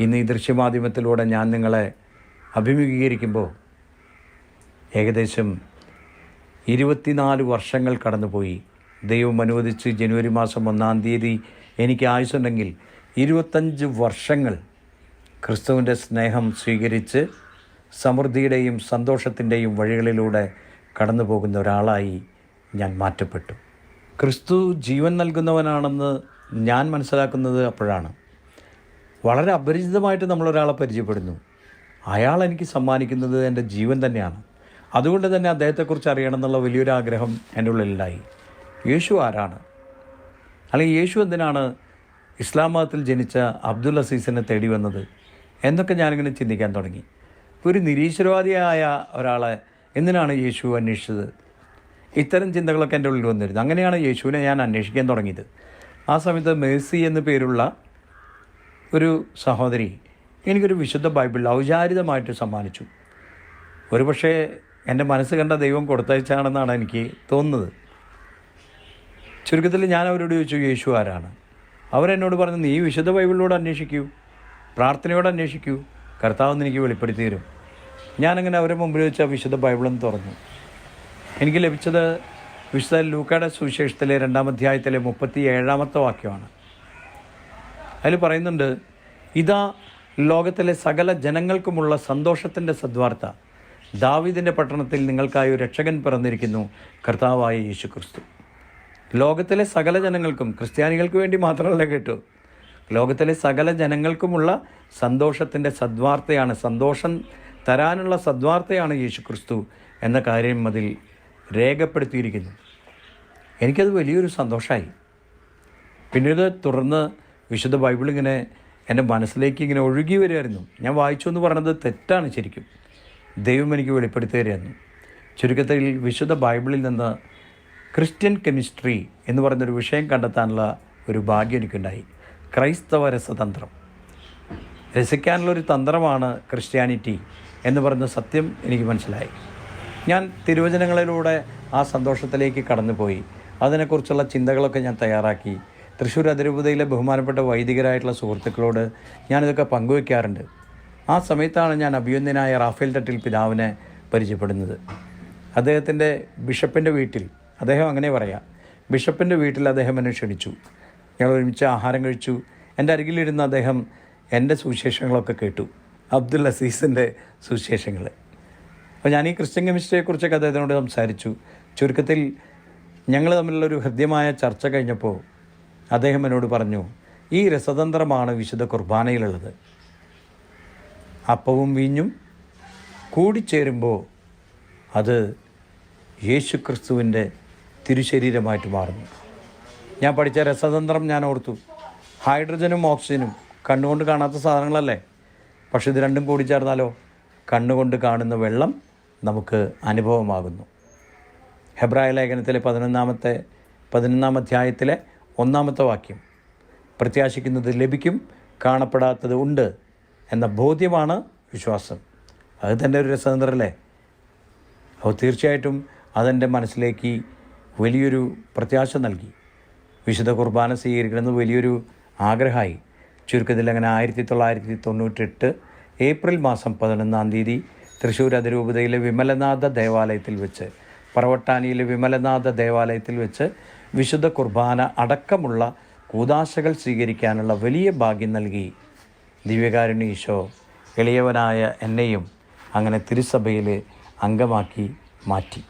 ഇന്ന് ഈ ദൃശ്യമാധ്യമത്തിലൂടെ ഞാൻ നിങ്ങളെ അഭിമുഖീകരിക്കുമ്പോൾ ഏകദേശം 24 വർഷങ്ങൾ കടന്നുപോയി. ദൈവം അനുവദിച്ച് ജനുവരി മാസം 1-ാം തീയതി എനിക്ക് ആയുസ്സുണ്ടെങ്കിൽ 25 വർഷങ്ങൾ ക്രിസ്തുവിൻ്റെ സ്നേഹം സ്വീകരിച്ച് സമൃദ്ധിയുടെയും സന്തോഷത്തിൻ്റെയും വഴികളിലൂടെ കടന്നു പോകുന്ന ഒരാളായി ഞാൻ മാറ്റപ്പെട്ടു. ക്രിസ്തു ജീവൻ നൽകുന്നവനാണെന്ന് ഞാൻ മനസ്സിലാക്കുന്നത് അപ്പോഴാണ്. വളരെ അപരിചിതമായിട്ട് നമ്മളൊരാളെ പരിചയപ്പെടുന്നു. അയാൾ എനിക്ക് സമ്മാനിക്കുന്നത് എൻ്റെ ജീവൻ തന്നെയാണ്. അതുകൊണ്ട് തന്നെ അദ്ദേഹത്തെക്കുറിച്ച് അറിയണം എന്നുള്ള വലിയൊരു ആഗ്രഹം എൻ്റെ ഉള്ളിലുണ്ടായി. യേശു ആരാണ്? അല്ലെങ്കിൽ യേശു എന്തിനാണ് ഇസ്ലാം മതത്തിൽ ജനിച്ച അബ്ദുൽ അസീസിനെ തേടി വന്നത് എന്നൊക്കെ ഞാനിങ്ങനെ ചിന്തിക്കാൻ തുടങ്ങി. ഒരു നിരീശ്വരവാദിയായ ഒരാളെ എന്തിനാണ് യേശു അന്വേഷിച്ചത്? ഇത്തരം ചിന്തകളൊക്കെ എൻ്റെ ഉള്ളിൽ വന്നിരുന്നു. അങ്ങനെയാണ് യേശുവിനെ ഞാൻ അന്വേഷിക്കാൻ തുടങ്ങിയത്. ആ സമയത്ത് മേഴ്സി എന്നു പേരുള്ള ഒരു സഹോദരി എനിക്കൊരു വിശുദ്ധ ബൈബിൾ ഔചാരിതമായിട്ട് സമ്മാനിച്ചു. ഒരുപക്ഷെ എൻ്റെ മനസ്സ് കണ്ട ദൈവം കൊടുത്തയച്ചാണെന്നാണ് എനിക്ക് തോന്നുന്നത്. ചുരുക്കത്തിൽ ഞാൻ അവരോട് ചോദിച്ചു, യേശു ആരാണ്? അവരെന്നോട് പറഞ്ഞു, നീ വിശുദ്ധ ബൈബിളിലൂടെ അന്വേഷിക്കൂ, പ്രാർത്ഥനയോടെ അന്വേഷിക്കൂ, കർത്താവെന്ന് എനിക്ക് വെളിപ്പെടുത്തി തരും. ഞാനങ്ങനെ അവരെ മുമ്പിൽ വെച്ച് ആ വിശുദ്ധ ബൈബിളെന്ന് തുറന്നു. എനിക്ക് ലഭിച്ചത് വിശുദ്ധ ലൂക്കായുടെ സുവിശേഷത്തിലെ 2-ാം അധ്യായത്തിലെ 37-ാമത്തെ വാക്യമാണ്. അതിൽ പറയുന്നുണ്ട്, ഇതാ ലോകത്തിലെ സകല ജനങ്ങൾക്കുമുള്ള സന്തോഷത്തിൻ്റെ സദ്വാർത്ത, ദാവീദിൻ്റെ പട്ടണത്തിൽ നിങ്ങൾക്കായി ഒരു രക്ഷകൻ പിറന്നിരിക്കുന്നു, കർത്താവായ യേശു ക്രിസ്തു. ലോകത്തിലെ സകല ജനങ്ങൾക്കും, ക്രിസ്ത്യാനികൾക്ക് വേണ്ടി മാത്രമല്ല കേട്ടോ, ലോകത്തിലെ സകല ജനങ്ങൾക്കുമുള്ള സന്തോഷത്തിൻ്റെ സദ്വാർത്തയാണ്, സന്തോഷം തരാനുള്ള സദ്വാർത്തയാണ് യേശു ക്രിസ്തു എന്ന കാര്യം അതിൽ രേഖപ്പെടുത്തിയിരിക്കുന്നു. എനിക്കത് വലിയൊരു സന്തോഷമായി. പിന്നീട് തുടർന്ന് വിശുദ്ധ ബൈബിൾ ഇങ്ങനെ എൻ്റെ മനസ്സിലേക്ക് ഇങ്ങനെ ഒഴുകി വരികയായിരുന്നു. ഞാൻ വായിച്ചു എന്ന് പറഞ്ഞത് തെറ്റാണ്. ശരിക്കും ദൈവം എനിക്ക് വെളിപ്പെടുത്തി തരുമായിരുന്നു. ചുരുക്കത്തിൽ വിശുദ്ധ ബൈബിളിൽ നിന്ന് ക്രിസ്ത്യൻ കെമിസ്ട്രി എന്ന് പറയുന്നൊരു വിഷയം കണ്ടെത്താനുള്ള ഒരു ഭാഗ്യം എനിക്കുണ്ടായി. ക്രൈസ്തവ രസതന്ത്രം, രസിക്കാനുള്ളൊരു തന്ത്രമാണ് ക്രിസ്ത്യാനിറ്റി എന്ന് പറയുന്ന സത്യം എനിക്ക് മനസ്സിലായി. ഞാൻ തിരുവചനങ്ങളിലൂടെ ആ സന്തോഷത്തിലേക്ക് കടന്നുപോയി. അതിനെക്കുറിച്ചുള്ള ചിന്തകളൊക്കെ ഞാൻ തയ്യാറാക്കി. തൃശ്ശൂർ അതിരൂപതയിലെ ബഹുമാനപ്പെട്ട വൈദികരായിട്ടുള്ള സുഹൃത്തുക്കളോട് ഞാനിതൊക്കെ പങ്കുവയ്ക്കാറുണ്ട്. ആ സമയത്താണ് ഞാൻ അഭിയന്യനായ റാഫേൽ തട്ടിൽ പിതാവിനെ പരിചയപ്പെടുന്നത്. അദ്ദേഹത്തിൻ്റെ ബിഷപ്പിൻ്റെ വീട്ടിൽ, അദ്ദേഹം അങ്ങനെ പറയാം, ബിഷപ്പിൻ്റെ വീട്ടിൽ അദ്ദേഹം എന്നെ ക്ഷണിച്ചു. ഞങ്ങൾ ഒരുമിച്ച് ആഹാരം കഴിച്ചു. എൻ്റെ അരികിലിരുന്ന് അദ്ദേഹം എൻ്റെ സുവിശേഷങ്ങളൊക്കെ കേട്ടു, അബ്ദുൽ അസീസിൻ്റെ സുവിശേഷങ്ങൾ. അപ്പോൾ ഞാൻ ഈ ക്രിസ്ത്യൻ കെമിസ്ട്രിയെക്കുറിച്ചൊക്കെ അദ്ദേഹത്തിനോട് സംസാരിച്ചു. ചുരുക്കത്തിൽ ഞങ്ങൾ തമ്മിലുള്ളൊരു ഹൃദ്യമായ ചർച്ച കഴിഞ്ഞപ്പോൾ അദ്ദേഹം എന്നോട് പറഞ്ഞു, ഈ രസതന്ത്രമാണ് വിശുദ്ധ കുർബാനയിലുള്ളത്. അപ്പവും വീഞ്ഞും കൂടിച്ചേരുമ്പോൾ അത് യേശു ക്രിസ്തുവിൻ്റെ തിരുശരീരമായിട്ട് മാറുന്നു. ഞാൻ പഠിച്ച രസതന്ത്രം ഞാൻ ഓർത്തു. ഹൈഡ്രജനും ഓക്സിജനും കണ്ണുകൊണ്ട് കാണാത്ത സാധനങ്ങളല്ലേ, പക്ഷെ ഇത് രണ്ടും കൂടി ചേർന്നാലോ കണ്ണുകൊണ്ട് കാണുന്ന വെള്ളം നമുക്ക് അനുഭവമാകുന്നു. ഹെബ്രായ ലേഖനത്തിലെ 11-ാം അധ്യായത്തിലെ 1-ാമത്തെ വാക്യം, പ്രത്യാശിക്കുന്നത് ലഭിക്കും, കാണപ്പെടാത്തത് ഉണ്ട് എന്ന ബോധ്യമാണ് വിശ്വാസം. അത് തന്നെ ഒരു രസതന്ത്രമല്ലേ? അപ്പോൾ തീർച്ചയായിട്ടും അതെൻ്റെ മനസ്സിലേക്ക് വലിയൊരു പ്രത്യാശ നൽകി. വിശുദ്ധ കുർബാന സ്വീകരിക്കണമെന്ന് വലിയൊരു ആഗ്രഹമായി. ചുരുക്കത്തിൽ അങ്ങനെ 1998 ഏപ്രിൽ മാസം 11-ാം തീയതി തൃശ്ശൂർ അതിരൂപതയിലെ വിമലനാഥ ദേവാലയത്തിൽ വെച്ച്, പറവട്ടാനിയിലെ വിമലനാഥ ദേവാലയത്തിൽ വെച്ച് വിശുദ്ധ കുർബാന അടക്കമുള്ള കൂദാശകൾ സ്വീകരിക്കാനുള്ള വലിയ ഭാഗ്യം നൽകി ദിവ്യകാരുണ്യ ഈശോ എളിയവനായ എന്നെയും അങ്ങനെ തിരുസഭയിൽ അംഗമാക്കി മാറ്റി.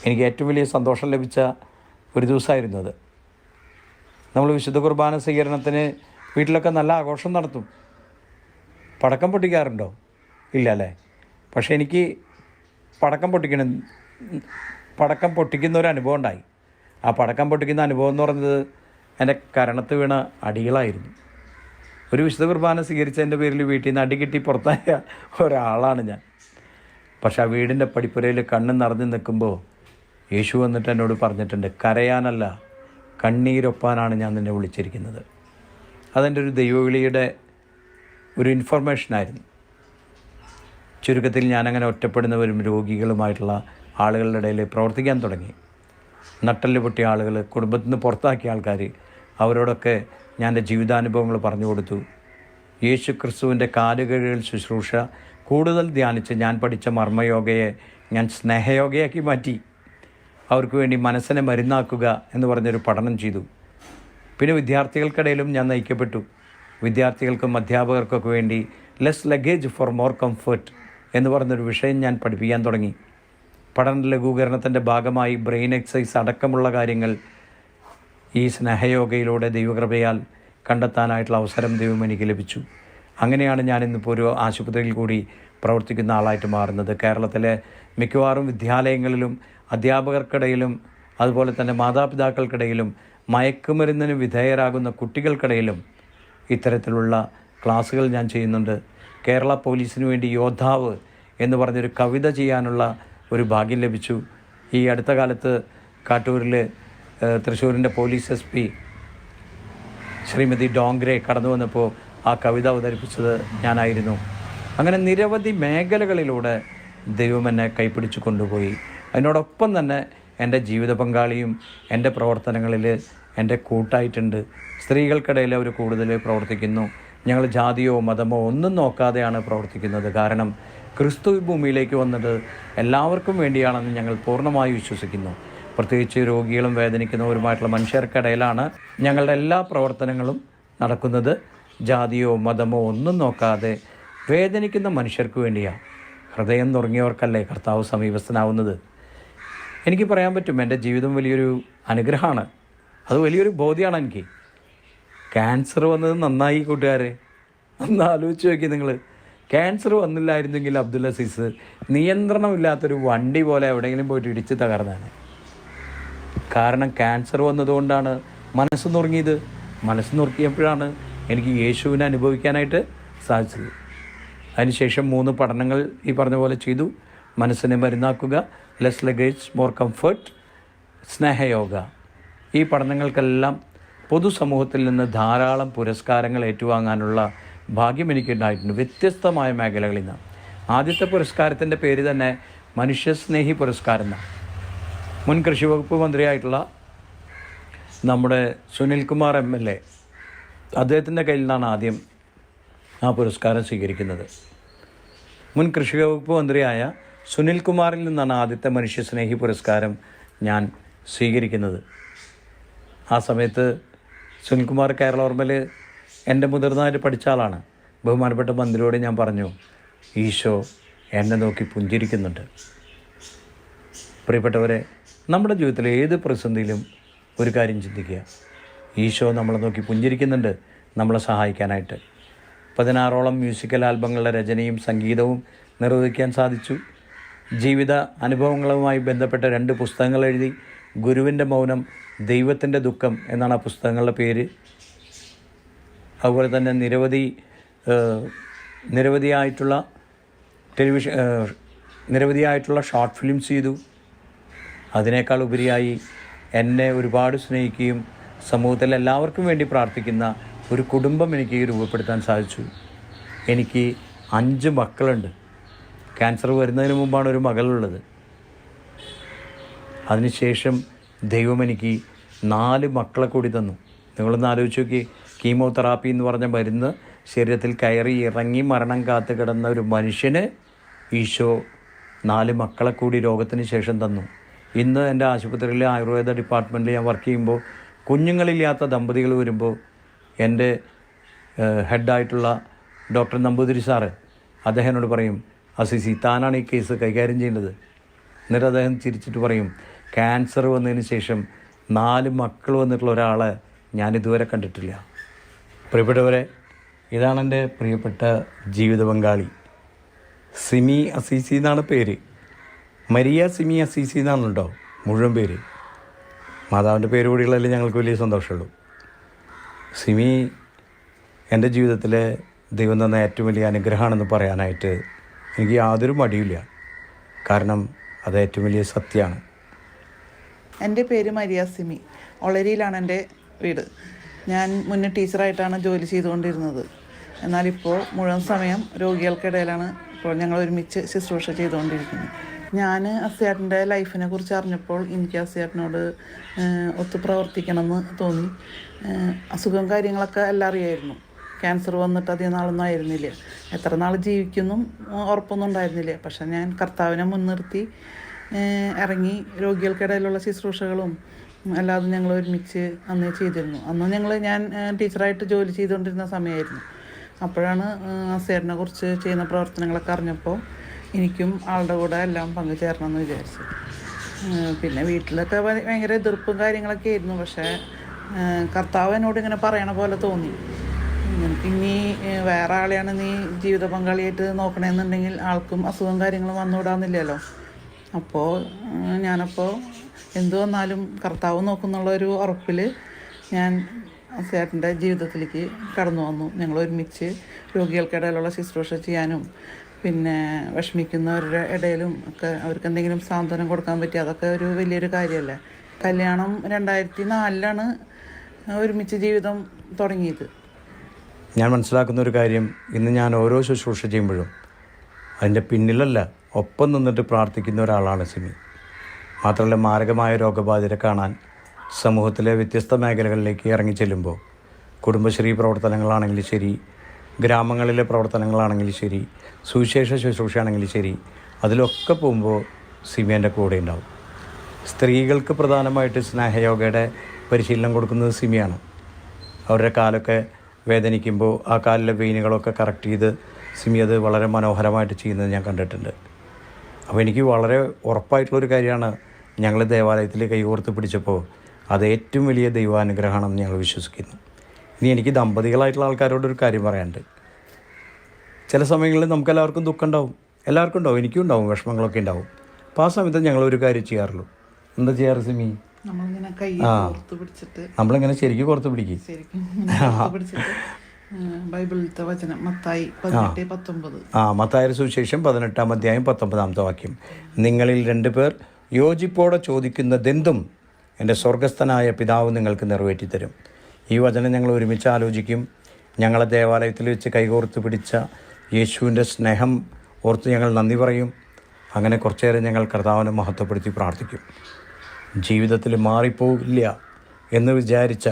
എനിക്ക് ഏറ്റവും വലിയ സന്തോഷം ലഭിച്ച ഒരു ദിവസമായിരുന്നു അത്. നമ്മൾ വിശുദ്ധ കുർബാന സ്വീകരണത്തിന് വീട്ടിലൊക്കെ നല്ല ആഘോഷം നടത്തും. പടക്കം പൊട്ടിക്കാറുണ്ടോ? ഇല്ല അല്ലേ? പക്ഷേ എനിക്ക് പടക്കം പൊട്ടിക്കുന്ന ഒരു അനുഭവം ഉണ്ടായി. ആ പടക്കം പൊട്ടിക്കുന്ന അനുഭവം എന്ന് പറയുന്നത് എൻ്റെ കരണത്ത് വീണ അടികളായിരുന്നു. ഒരു വിശുദ്ധ കുർബാന സ്വീകരിച്ചതിൻ്റെ പേരിൽ വീട്ടിൽ നിന്ന് അടി കിട്ടി പുറത്തായ ഒരാളാണ് ഞാൻ. പക്ഷെ ആ വീടിൻ്റെ പടിപ്പുരയിൽ കണ്ണ് നിറഞ്ഞു നിൽക്കുമ്പോൾ യേശു വന്നിട്ട് എന്നോട് പറഞ്ഞിട്ടുണ്ട്, കരയാനല്ല കണ്ണീരൊപ്പാനാണ് ഞാൻ നിന്നെ വിളിച്ചിരിക്കുന്നത്. അതെൻ്റെ ഒരു ദൈവവിളിയുടെ ഒരു ഇൻഫർമേഷനായിരുന്നു. ചുരുക്കത്തിൽ ഞാനങ്ങനെ ഒറ്റപ്പെടുന്നവരും രോഗികളുമായിട്ടുള്ള ആളുകളുടെ ഇടയിൽ പ്രവർത്തിക്കാൻ തുടങ്ങി. നട്ടല് പൊട്ടിയ ആളുകൾ, കുടുംബത്തിൽ നിന്ന് പുറത്താക്കിയ ആൾക്കാർ, അവരോടൊക്കെ ഞാൻ എൻ്റെ ജീവിതാനുഭവങ്ങൾ പറഞ്ഞു കൊടുത്തു. യേശു ക്രിസ്തുവിൻ്റെ കാലുകഴുകൽ ശുശ്രൂഷ കൂടുതൽ ധ്യാനിച്ച് ഞാൻ പഠിച്ച മർമ്മയോഗയെ ഞാൻ സ്നേഹയോഗയാക്കി മാറ്റി. അവർക്ക് വേണ്ടി മനസ്സിനെ മരുന്നാക്കുക എന്ന് പറഞ്ഞൊരു പഠനം ചെയ്തു. പിന്നെ വിദ്യാർത്ഥികൾക്കിടയിലും ഞാൻ നയിക്കപ്പെട്ടു. വിദ്യാർത്ഥികൾക്കും അധ്യാപകർക്കൊക്കെ വേണ്ടി less luggage for more comfort എന്ന് പറഞ്ഞൊരു വിഷയം ഞാൻ പഠിപ്പിക്കാൻ തുടങ്ങി. പഠന ലഘൂകരണത്തിൻ്റെ ഭാഗമായി ബ്രെയിൻ എക്സസൈസ് അടക്കമുള്ള കാര്യങ്ങൾ ഈ സ്നേഹയോഗയിലൂടെ ദൈവകൃപയാൽ കണ്ടെത്താനായിട്ടുള്ള അവസരം ദൈവം എനിക്ക് ലഭിച്ചു. അങ്ങനെയാണ് ഞാനിന്നിപ്പോൾ ഒരു ആശുപത്രിയിൽ കൂടി പ്രവർത്തിക്കുന്ന ആളായിട്ട് മാറുന്നത്. കേരളത്തിലെ മിക്കവാറും വിദ്യാലയങ്ങളിലും അധ്യാപകർക്കിടയിലും അതുപോലെ തന്നെ മാതാപിതാക്കൾക്കിടയിലും മയക്കുമരുന്നിന് വിധേയരാകുന്ന കുട്ടികൾക്കിടയിലും ഇത്തരത്തിലുള്ള ക്ലാസ്സുകൾ ഞാൻ ചെയ്യുന്നുണ്ട്. കേരള പോലീസിന് വേണ്ടി യോദ്ധാവ് എന്ന് പറഞ്ഞൊരു കവിത ചെയ്യാനുള്ള ഒരു ഭാഗ്യം ലഭിച്ചു. ഈ അടുത്ത കാലത്ത് കാട്ടൂരിൽ തൃശ്ശൂരിൻ്റെ പോലീസ് SP ശ്രീമതി ഡോങ്ഗ്രേ കടന്നു വന്നപ്പോൾ ആ കവിത അവതരിപ്പിച്ചത് ഞാനായിരുന്നു. അങ്ങനെ നിരവധി മേഖലകളിലൂടെ ദൈവം എന്നെ കൈപ്പിടിച്ചു കൊണ്ടുപോയി. അതിനോടൊപ്പം തന്നെ എൻ്റെ ജീവിത പങ്കാളിയും എൻ്റെ പ്രവർത്തനങ്ങളിൽ എൻ്റെ കൂട്ടായിട്ടുണ്ട്. സ്ത്രീകൾക്കിടയിൽ അവർ കൂടുതൽ പ്രവർത്തിക്കുന്നു. ഞങ്ങൾ ജാതിയോ മതമോ ഒന്നും നോക്കാതെയാണ് പ്രവർത്തിക്കുന്നത്. കാരണം ക്രിസ്തു ഭൂമിയിലേക്ക് വന്നത് എല്ലാവർക്കും വേണ്ടിയാണെന്ന് ഞങ്ങൾ പൂർണ്ണമായി വിശ്വസിക്കുന്നു. പ്രത്യേകിച്ച് രോഗികളും വേദനിക്കുന്നവരുമായിട്ടുള്ള മനുഷ്യർക്കിടയിലാണ് ഞങ്ങളുടെ എല്ലാ പ്രവർത്തനങ്ങളും നടക്കുന്നത്. ജാതിയോ മതമോ ഒന്നും നോക്കാതെ വേദനിക്കുന്ന മനുഷ്യർക്ക് വേണ്ടിയാണ്. ഹൃദയം നുറങ്ങിയവർക്കല്ലേ കർത്താവ് സമീപസ്ഥനാവുന്നത്. എനിക്ക് പറയാൻ പറ്റും, എൻ്റെ ജീവിതം വലിയൊരു അനുഗ്രഹമാണ്. അത് വലിയൊരു ബോധ്യമാണ് എനിക്ക്. ക്യാൻസർ വന്നത് നന്നായി കൂട്ടുകാരെ. ഒന്ന് ആലോചിച്ച് നോക്കി നിങ്ങൾ. ക്യാൻസർ വന്നില്ലായിരുന്നെങ്കിൽ അബ്ദുൽ അസീസ് നിയന്ത്രണമില്ലാത്തൊരു വണ്ടി പോലെ എവിടെയെങ്കിലും പോയിട്ട് ഇടിച്ച് തകർന്നാണ്. കാരണം ക്യാൻസർ വന്നതുകൊണ്ടാണ് മനസ്സ് നുറുങ്ങിയത്. മനസ്സ് നുറുക്കിയപ്പോഴാണ് എനിക്ക് യേശുവിനെ അനുഭവിക്കാനായിട്ട് സാധിച്ചത്. അതിനുശേഷം 3 പഠനങ്ങൾ ഈ പറഞ്ഞ പോലെ ചെയ്തു. മനസ്സിനെ മരുന്നാക്കുക, ലെസ് ലഗേജ് മോർ കംഫർട്ട്, സ്നേഹയോഗ. ഈ പഠനങ്ങൾക്കെല്ലാം പൊതുസമൂഹത്തിൽ നിന്ന് ധാരാളം പുരസ്കാരങ്ങൾ ഏറ്റുവാങ്ങാനുള്ള ഭാഗ്യം എനിക്കുണ്ടായിട്ടുണ്ട്, വ്യത്യസ്തമായ മേഖലകളിൽ നിന്ന്. ആദ്യത്തെ പുരസ്കാരത്തിൻ്റെ പേര് തന്നെ മനുഷ്യസ്നേഹി പുരസ്കാരം എന്നാണ്. മുൻ കൃഷി വകുപ്പ് മന്ത്രിയായിട്ടുള്ള നമ്മുടെ സുനിൽകുമാർ MLA, അദ്ദേഹത്തിൻ്റെ കയ്യിൽ നിന്നാണ് ആദ്യം ആ പുരസ്കാരം സ്വീകരിക്കുന്നത്. മുൻ കൃഷി വകുപ്പ് മന്ത്രിയായ സുനിൽകുമാറിൽ നിന്നാണ് ആദ്യത്തെ മനുഷ്യസ്നേഹി പുരസ്കാരം ഞാൻ സ്വീകരിക്കുന്നത്. ആ സമയത്ത് സുനിൽകുമാർ കേരളോർമ്മയിൽ എൻ്റെ മുതിർന്നതായിട്ട് പഠിച്ച ആളാണ്. ബഹുമാനപ്പെട്ട മന്ത്രിയോട് ഞാൻ പറഞ്ഞു, ഈശോ എന്നെ നോക്കി പുഞ്ചിരിക്കുന്നുണ്ട്. പ്രിയപ്പെട്ടവരെ, നമ്മുടെ ജീവിതത്തിലെ ഏത് പ്രതിസന്ധിയിലും ഒരു കാര്യം ചിന്തിക്കുക, ഈശോ നമ്മളെ നോക്കി പുഞ്ചിരിക്കുന്നുണ്ട് നമ്മളെ സഹായിക്കാനായിട്ട്. 16ഓളം മ്യൂസിക്കൽ ആൽബങ്ങളുടെ രചനയും സംഗീതവും നിർവഹിക്കാൻ സാധിച്ചു. ജീവിത അനുഭവങ്ങളുമായി ബന്ധപ്പെട്ട 2 പുസ്തകങ്ങൾ എഴുതി. ഗുരുവിൻ്റെ മൗനം, ദൈവത്തിൻ്റെ ദുഃഖം എന്നാണ് ആ പുസ്തകങ്ങളുടെ പേര്. അതുപോലെ തന്നെ നിരവധിയായിട്ടുള്ള ഷോർട്ട് ഫിലിംസ് ചെയ്തു. അതിനേക്കാൾ ഉപരിയായി എന്നെ ഒരുപാട് സ്നേഹിക്കുകയും സമൂഹത്തിൽ എല്ലാവർക്കും വേണ്ടി പ്രാർത്ഥിക്കുന്ന ഒരു കുടുംബം എനിക്ക് രൂപപ്പെടുത്താൻ സാധിച്ചു. എനിക്ക് 5 മക്കളുണ്ട്. ക്യാൻസർ വരുന്നതിന് മുമ്പാണ് ഒരു മകളുള്ളത്. അതിനുശേഷം ദൈവം എനിക്ക് 4 മക്കളെ കൂടി തന്നു. നിങ്ങളൊന്ന് ആലോചിച്ച് നോക്കി. കീമോതെറാപ്പി എന്ന് പറഞ്ഞ മരുന്ന് ശരീരത്തിൽ കയറി ഇറങ്ങി മരണം കാത്ത് കിടന്ന ഒരു മനുഷ്യന് ഈശോ 4 മക്കളെ കൂടി രോഗത്തിന് ശേഷം തന്നു. ഇന്ന് എൻ്റെ ആശുപത്രിയിലെ ആയുർവേദ ഡിപ്പാർട്ട്മെൻറ്റിൽ ഞാൻ വർക്ക് ചെയ്യുമ്പോൾ കുഞ്ഞുങ്ങളില്ലാത്ത ദമ്പതികൾ വരുമ്പോൾ എൻ്റെ ഹെഡായിട്ടുള്ള ഡോക്ടർ നമ്പൂതിരി സാറ് അദ്ദേഹത്തിനോട് പറയും, അസിസി താനാണ് ഈ കേസ് കൈകാര്യം ചെയ്യേണ്ടത്. എന്നിട്ട് അദ്ദേഹം ചിരിച്ചിട്ട് പറയും, ക്യാൻസർ വന്നതിന് ശേഷം 4 മക്കൾ വന്നിട്ടുള്ള ഒരാളെ ഞാനിതുവരെ കണ്ടിട്ടില്ല. പ്രിയപ്പെട്ടവരെ, ഇതാണ് എൻ്റെ പ്രിയപ്പെട്ട ജീവിത പങ്കാളി. സിമി അസീസി എന്നാണ് പേര്. മരിയ സിമി അസീസി എന്നാണുണ്ടോ മുഴുവൻ പേര്. മാതാവിൻ്റെ പേര് കൂടിയുള്ളതിൽ ഞങ്ങൾക്ക് വലിയ സന്തോഷമുള്ളൂ. സിമി എൻ്റെ ജീവിതത്തിലെ ദൈവം തന്ന ഏറ്റവും വലിയ അനുഗ്രഹമാണെന്ന് പറയാനായിട്ട് എനിക്ക് യാതൊരു മടിയില്ല. കാരണം അത് ഏറ്റവും വലിയ സത്യമാണ്. എൻ്റെ പേര് മരിയ സിമി. ഒളരിയിലാണ് എൻ്റെ വീട്. ഞാൻ മുന്നേ ടീച്ചറായിട്ടാണ് ജോലി ചെയ്തുകൊണ്ടിരുന്നത്. എന്നാലിപ്പോൾ മുഴുവൻ സമയം രോഗികൾക്കിടയിലാണ് ഇപ്പോൾ ഞങ്ങൾ ഒരുമിച്ച് ശുശ്രൂഷ ചെയ്തുകൊണ്ടിരിക്കുന്നത്. ഞാൻ അസിയാട്ടിൻ്റെ ലൈഫിനെ കുറിച്ച് അറിഞ്ഞപ്പോൾ എനിക്ക് അസിയാട്ടിനോട് ഒത്തു പ്രവർത്തിക്കണമെന്ന് തോന്നി. അസുഖം കാര്യങ്ങളൊക്കെ എല്ലാം അറിയായിരുന്നു. ക്യാൻസർ വന്നിട്ട് അധികം നാളൊന്നും ആയിരുന്നില്ല. എത്ര നാൾ ജീവിക്കുന്നും ഉറപ്പൊന്നും ഉണ്ടായിരുന്നില്ല. പക്ഷെ ഞാൻ കർത്താവിനെ മുൻനിർത്തി ഇറങ്ങി രോഗികൾക്കിടയിലുള്ള ശുശ്രൂഷകളും അല്ലാതെ ഞങ്ങൾ ഒരുമിച്ച് അന്ന് ചെയ്തിരുന്നു. ഞാൻ ടീച്ചറായിട്ട് ജോലി ചെയ്തുകൊണ്ടിരുന്ന സമയമായിരുന്നു. അപ്പോഴാണ് അസേറിനെ കുറിച്ച് ചെയ്യുന്ന പ്രവർത്തനങ്ങളൊക്കെ അറിഞ്ഞപ്പോൾ എനിക്കും ആളുടെ കൂടെ എല്ലാം പങ്കുചേരണമെന്ന് വിചാരിച്ചു. പിന്നെ വീട്ടിലൊക്കെ ഭയങ്കര എതിർപ്പും കാര്യങ്ങളൊക്കെ ആയിരുന്നു. പക്ഷേ കർത്താവ് എന്നോട് ഇങ്ങനെ പറയണ പോലെ തോന്നി, ഇനി വേറെ ആളെയാണ് നീ ജീവിത പങ്കാളിയായിട്ട് നോക്കണമെന്നുണ്ടെങ്കിൽ ആൾക്കും അസുഖം കാര്യങ്ങളും വന്നുവിടാന്നില്ലല്ലോ. അപ്പോൾ ഞാനപ്പോൾ എന്തു വന്നാലും കർത്താവ് നോക്കുന്നുള്ളൊരു ഉറപ്പിൽ ഞാൻ ചേട്ടൻ്റെ ജീവിതത്തിലേക്ക് കടന്നു വന്നു. ഞങ്ങൾ ഒരുമിച്ച് രോഗികൾക്കിടയിലുള്ള ശുശ്രൂഷ ചെയ്യാനും പിന്നെ വിഷമിക്കുന്നവരുടെ ഇടയിലും ഒക്കെ അവർക്ക് എന്തെങ്കിലും സാന്ത്വനം കൊടുക്കാൻ പറ്റി, അതൊക്കെ ഒരു വലിയൊരു കാര്യമല്ലേ. കല്യാണം 2004 ഒരുമിച്ച് ജീവിതം തുടങ്ങിയത്. ഞാൻ മനസ്സിലാക്കുന്ന ഒരു കാര്യം, ഇന്ന് ഞാൻ ഓരോ ശുശ്രൂഷ ചെയ്യുമ്പോഴും അതിൻ്റെ പിന്നിലല്ല, ഒപ്പം നിന്നിട്ട് പ്രാർത്ഥിക്കുന്ന ഒരാളാണ് സിമി. മാത്രമല്ല, മാരകമായ രോഗബാധിതരെ കാണാൻ സമൂഹത്തിലെ വ്യത്യസ്ത മേഖലകളിലേക്ക് ഇറങ്ങിച്ചെല്ലുമ്പോൾ കുടുംബശ്രീ പ്രവർത്തനങ്ങളാണെങ്കിലും ശരി, ഗ്രാമങ്ങളിലെ പ്രവർത്തനങ്ങളാണെങ്കിലും ശരി, സുവിശേഷ ശുശ്രൂഷയാണെങ്കിലും ശരി, അതിലൊക്കെ പോകുമ്പോൾ സിമി എൻ്റെ കൂടെ ഉണ്ടാവും. സ്ത്രീകൾക്ക് പ്രധാനമായിട്ട് സ്നേഹയോഗയുടെ പരിശീലനം കൊടുക്കുന്നത് സിമിയാണ്. അവരുടെ കാലൊക്കെ വേദനിക്കുമ്പോൾ ആ കാലിലെ വെയിനുകളൊക്കെ കറക്റ്റ് ചെയ്ത് സിമി അത് വളരെ മനോഹരമായിട്ട് ചെയ്യുന്നത് ഞാൻ കണ്ടിട്ടുണ്ട്. അപ്പോൾ എനിക്ക് വളരെ ഉറപ്പായിട്ടുള്ളൊരു കാര്യമാണ്, ഞങ്ങൾ ദേവാലയത്തിൽ കൈകോർത്ത് പിടിച്ചപ്പോൾ അത് ഏറ്റവും വലിയ ദൈവാനുഗ്രഹമാണെന്ന് ഞങ്ങൾ വിശ്വസിക്കുന്നു. ഇനി എനിക്ക് ദമ്പതികളായിട്ടുള്ള ആൾക്കാരോടൊരു കാര്യം പറയാനുണ്ട്. ചില സമയങ്ങളിൽ നമുക്കെല്ലാവർക്കും ദുഃഖം ഉണ്ടാവും, എല്ലാവർക്കും ഉണ്ടാവും, എനിക്കും ഉണ്ടാവും, വിഷമങ്ങളൊക്കെ ഉണ്ടാവും. അപ്പോൾ ആ സമയത്ത് ഞങ്ങളൊരു കാര്യം ചെയ്യാറുള്ളൂ. എന്താ ചെയ്യാറ് സിമി? നമ്മളിങ്ങനെ ശരിക്കും കോർത്ത് പിടിക്കും. ബൈബിളിലത്തെ വചനം മത്തായി 18:19. മത്തായിയുടെ സുവിശേഷം 18-ാം അധ്യായം 19-ാമത്തെ വാക്യം. നിങ്ങളിൽ 2 പേർ യോജിപ്പോടെ ചോദിക്കുന്നതെന്തും എൻ്റെ സ്വർഗസ്ഥനായ പിതാവ് നിങ്ങൾക്ക് നിറവേറ്റിത്തരും. ഈ വചനം ഞങ്ങൾ ഒരുമിച്ച് ആലോചിക്കും. ഞങ്ങളെ ദേവാലയത്തിൽ വെച്ച് കൈകോർത്ത് പിടിച്ച യേശുവിൻ്റെ സ്നേഹം ഓർത്ത് ഞങ്ങൾ നന്ദി പറയും. അങ്ങനെ കുറച്ചേരം ഞങ്ങൾ കർത്താവിനെ മഹത്വപ്പെടുത്തി പ്രാർത്ഥിക്കും. ജീവിതത്തിൽ മാറിപ്പോവില്ല എന്ന് വിചാരിച്ച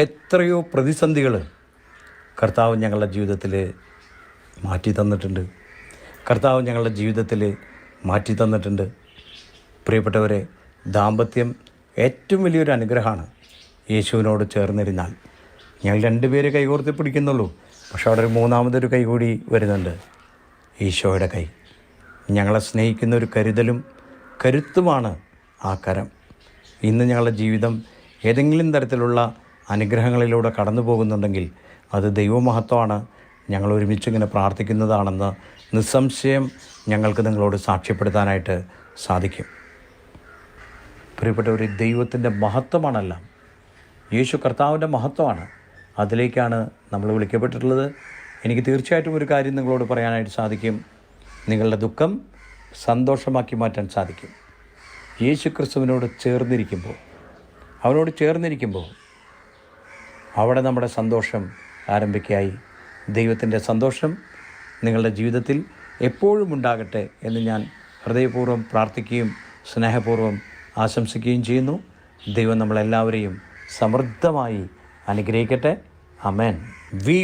എത്രയോ പ്രതിസന്ധികൾ കർത്താവ് ഞങ്ങളുടെ ജീവിതത്തിൽ മാറ്റി തന്നിട്ടുണ്ട്. പ്രിയപ്പെട്ടവരെ, ദാമ്പത്യം ഏറ്റവും വലിയൊരു അനുഗ്രഹമാണ്. യേശുവിനോട് ചേർന്നിരുന്നാൽ ഞങ്ങൾ 2 പേര് കൈകോർത്ത് പിടിക്കുന്നുള്ളൂ, പക്ഷെ അവിടെ ഒരു മൂന്നാമതൊരു കൈ കൂടി വരുന്നുണ്ട്, ഈശോയുടെ കൈ. ഞങ്ങളെ സ്നേഹിക്കുന്ന ഒരു കരുതലും കരുത്തുമാണ് ആ കരം. ഇന്ന് ഞങ്ങളുടെ ജീവിതം ഏതെങ്കിലും തരത്തിലുള്ള അനുഗ്രഹങ്ങളിലൂടെ കടന്നു പോകുന്നുണ്ടെങ്കിൽ അത് ദൈവമഹത്വമാണ്. ഞങ്ങൾ ഒരുമിച്ച് ഇങ്ങനെ പ്രാർത്ഥിക്കുന്നതാണെന്ന് നിസ്സംശയം ഞങ്ങൾക്ക് നിങ്ങളോട് സാക്ഷ്യപ്പെടുത്താനായിട്ട് സാധിക്കും. പ്രിയപ്പെട്ടവർ, ദൈവത്തിൻ്റെ മഹത്വമാണെല്ലാം. യേശു കർത്താവിൻ്റെ മഹത്വമാണ്. അതിലേക്കാണ് നമ്മൾ വിളിക്കപ്പെട്ടിട്ടുള്ളത്. എനിക്ക് തീർച്ചയായിട്ടും ഒരു കാര്യം നിങ്ങളോട് പറയാനായിട്ട് സാധിക്കും. നിങ്ങളുടെ ദുഃഖം സന്തോഷമാക്കി മാറ്റാൻ സാധിക്കും. യേശു ക്രിസ്തുവിനോട് ചേർന്നിരിക്കുമ്പോൾ അവിടെ നമ്മുടെ സന്തോഷം ആരംഭിക്കായി. ദൈവത്തിൻ്റെ സന്തോഷം നിങ്ങളുടെ ജീവിതത്തിൽ എപ്പോഴും ഉണ്ടാകട്ടെ എന്ന് ഞാൻ ഹൃദയപൂർവ്വം പ്രാർത്ഥിക്കുകയും സ്നേഹപൂർവ്വം ആശംസിക്കുകയും ചെയ്യുന്നു. ദൈവം നമ്മളെല്ലാവരെയും സമൃദ്ധമായി അനുഗ്രഹിക്കട്ടെ. ആമേൻ. വി